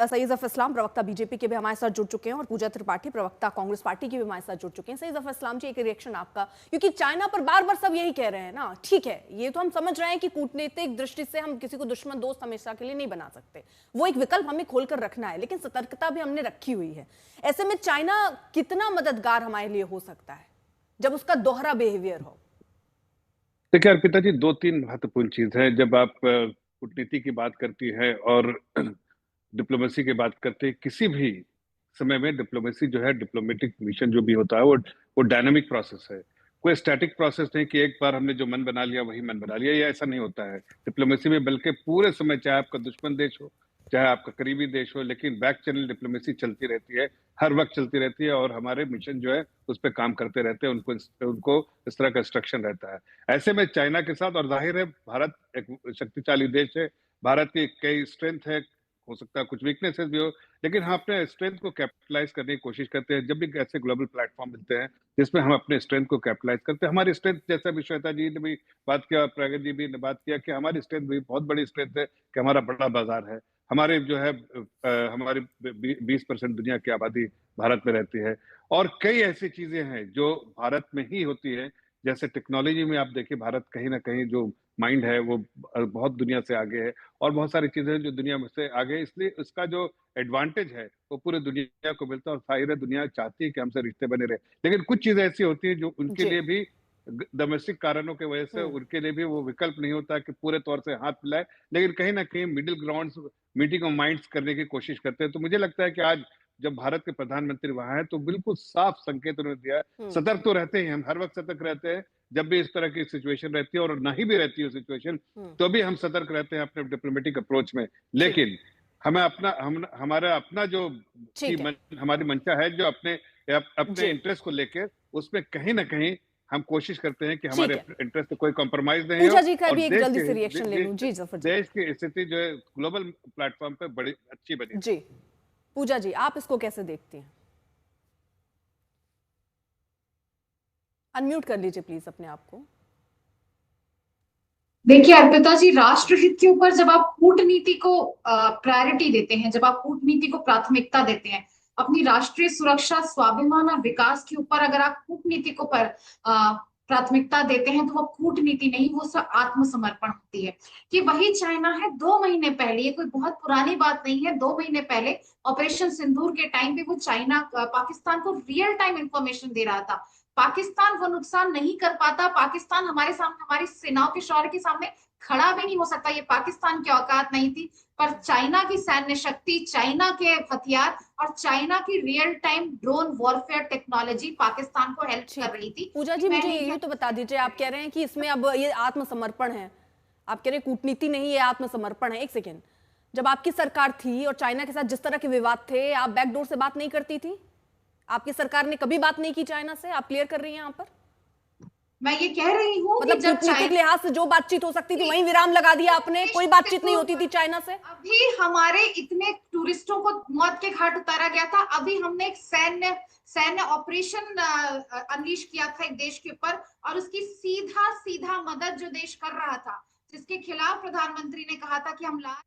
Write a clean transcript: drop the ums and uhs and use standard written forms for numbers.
सईद जफर इस्लाम प्रवक्ता बीजेपी के भी हमारे साथ जुड़ चुके हैं और पूजा त्रिपाठी प्रवक्ता कांग्रेस पार्टी की भी हमारे साथ जुड़ चुके हैं। सईद जफर इस्लाम जी, एक रिएक्शन आपका, क्योंकि चाइना पर बार बार सब यही कह रहे हैं ना, ठीक है ये तो हम समझ रहे हैं कि कूटनीतिक दृष्टि से हम किसी को दुश्मन दोस्त हमेशा के लिए नहीं बना सकते, वो एक विकल्प हमें खोलकर रखना है, लेकिन सतर्कता भी हमने रखी हुई है। ऐसे में चाइना कितना मददगार हमारे लिए हो सकता है जब उसका दोहरा बिहेवियर हो? देखिए अर्पिता जी, दो तीन महत्वपूर्ण चीज है। जब आप कूटनीति की बात करती है और डिप्लोमेसी की बात करते हैं, किसी भी समय में डिप्लोमेसी जो है, डिप्लोमेटिक मिशन जो भी होता है वो डायनामिक प्रोसेस है। कोई स्टैटिक प्रोसेस नहीं कि एक बार हमने जो मन बना लिया वही मन बना लिया, ये ऐसा नहीं होता है डिप्लोमेसी में। बल्कि पूरे समय, चाहे आपका दुश्मन देश हो चाहे आपका करीबी देश हो, लेकिन बैक चैनल डिप्लोमेसी चलती रहती है, हर वक्त चलती रहती है। और हमारे मिशन जो है उस पर काम करते रहते हैं, उनको उनको इस तरह का इंस्ट्रक्शन रहता है। ऐसे में चाइना के साथ, और जाहिर है भारत एक शक्तिशाली देश है, भारत की कई स्ट्रेंथ है, हो सकता है कुछ वीकनेसेस भी हो, लेकिन हम अपने स्ट्रेंथ को कैपिटलाइज करने की कोशिश करते हैं। जब भी ऐसे ग्लोबल प्लेटफॉर्म मिलते हैं जिसमें हम अपने स्ट्रेंथ को कैपिटलाइज करते हैं, हमारी स्ट्रेंथ, जैसा भी श्वेता जी ने भी बात किया, प्रगति जी भी ने बात किया, कि हमारी स्ट्रेंथ भी बहुत बड़ी स्ट्रेंथ है कि हमारा बड़ा बाजार है। हमारे जो है हमारी 20% दुनिया की आबादी भारत में रहती है, और कई ऐसी चीजें हैं जो भारत में ही होती है। जैसे टेक्नोलॉजी में आप देखिए, भारत कहीं ना कहीं जो माइंड है वो बहुत दुनिया से आगे है, और बहुत सारी चीजें हैं जो दुनिया में से आगे है। इसलिए उसका जो एडवांटेज है वो पूरे दुनिया को मिलता है, और जाहिर है दुनिया चाहती है कि हमसे रिश्ते बने रहे। लेकिन कुछ चीजें ऐसी होती है जो उनके जी। लिए भी डोमेस्टिक कारणों की वजह से उनके लिए भी वो विकल्प नहीं होता कि पूरे तौर से हाथ मिलाए, लेकिन कहीं ना कहीं middle ground, meeting of minds करने की कोशिश करते हैं। तो मुझे लगता है कि आज जब भारत के प्रधानमंत्री वहां है तो बिल्कुल साफ संकेत उन्होंने दिया है। सतर्क तो रहते हैं, हम हर वक्त सतर्क रहते हैं जब भी इस तरह की सिचुएशन रहती है, और ना ही भी रहती है सिचुएशन तो भी हम सतर्क रहते हैं अपने डिप्लोमेटिक अप्रोच में। लेकिन हमें अपना हमारा अपना जो ठीक है। हमारी मंशा है, जो अपने जी, इंटरेस्ट को लेकर, उसमें कहीं ना कहीं हम कोशिश करते हैं कि हमारे ठीक है। इंटरेस्ट में कोई कॉम्प्रोमाइज नहीं हो, पूजा जी का और भी एक जल्दी से रिएक्शन ले लूं। जी जफर जी। देश की स्थिति जो है ग्लोबल प्लेटफॉर्म पे बड़ी अच्छी बनी जी, रहे। पूजा जी आप इसको कैसे देखती हैं? अनम्यूट कर लीजिए प्लीज अपने आप को। देखिए अर्पिता जी, राष्ट्रहित के ऊपर जब आप कूटनीति को प्रायोरिटी देते हैं, जब आप कूटनीति को प्राथमिकता देते हैं, अपनी राष्ट्रीय सुरक्षा, स्वाभिमान और विकास के ऊपर अगर आप कूटनीति को प्राथमिकता देते हैं, तो वो कूटनीति नहीं, वो सब आत्मसमर्पण होती है। कि वही चाइना है, 2 महीने पहले, ये कोई बहुत पुरानी बात नहीं है, 2 महीने पहले ऑपरेशन सिंदूर के टाइम पे वो चाइना पाकिस्तान को रियल टाइम इंफॉर्मेशन दे रहा था। पाकिस्तान वो नुकसान नहीं कर पाता, पाकिस्तान हमारे सामने, हमारी सेनाओं के शौर्य के सामने खड़ा भी नहीं हो सकता, ये पाकिस्तान की औकात नहीं थी। पर चाइना की सैन्य शक्ति, चाइना के हथियार और चाइना की real time drone warfare technology Pakistan को हेल्प कर रही थी। पूजा जी मुझे ये तो बता दीजिए, आप कह रहे हैं कि इसमें अब ये आत्मसमर्पण है, आप कह रहे हैं कूटनीति नहीं, ये आत्मसमर्पण है। एक सेकेंड, जब आपकी सरकार थी और चाइना के साथ जिस तरह के विवाद थे, आप बैकडोर से बात नहीं करती थी? आपकी सरकार ने कभी बात नहीं की चाइना से? आप क्लियर कर रही हैं यहाँ पर? मैं ये कह रही हूँ मतलब कूटनीतिक लिहाज से जो बातचीत हो सकती थी वहीं विराम लगा दिया आपने, कोई बातचीत नहीं होती थी चाइना से? अभी हमारे इतने टूरिस्टों को मौत के घाट उतारा गया था, अभी हमने एक सैन्य ऑपरेशन अनलीश किया था एक देश के ऊपर, और उसकी सीधा सीधा मदद जो देश कर रहा था, जिसके खिलाफ प्रधानमंत्री ने कहा था कि हम ला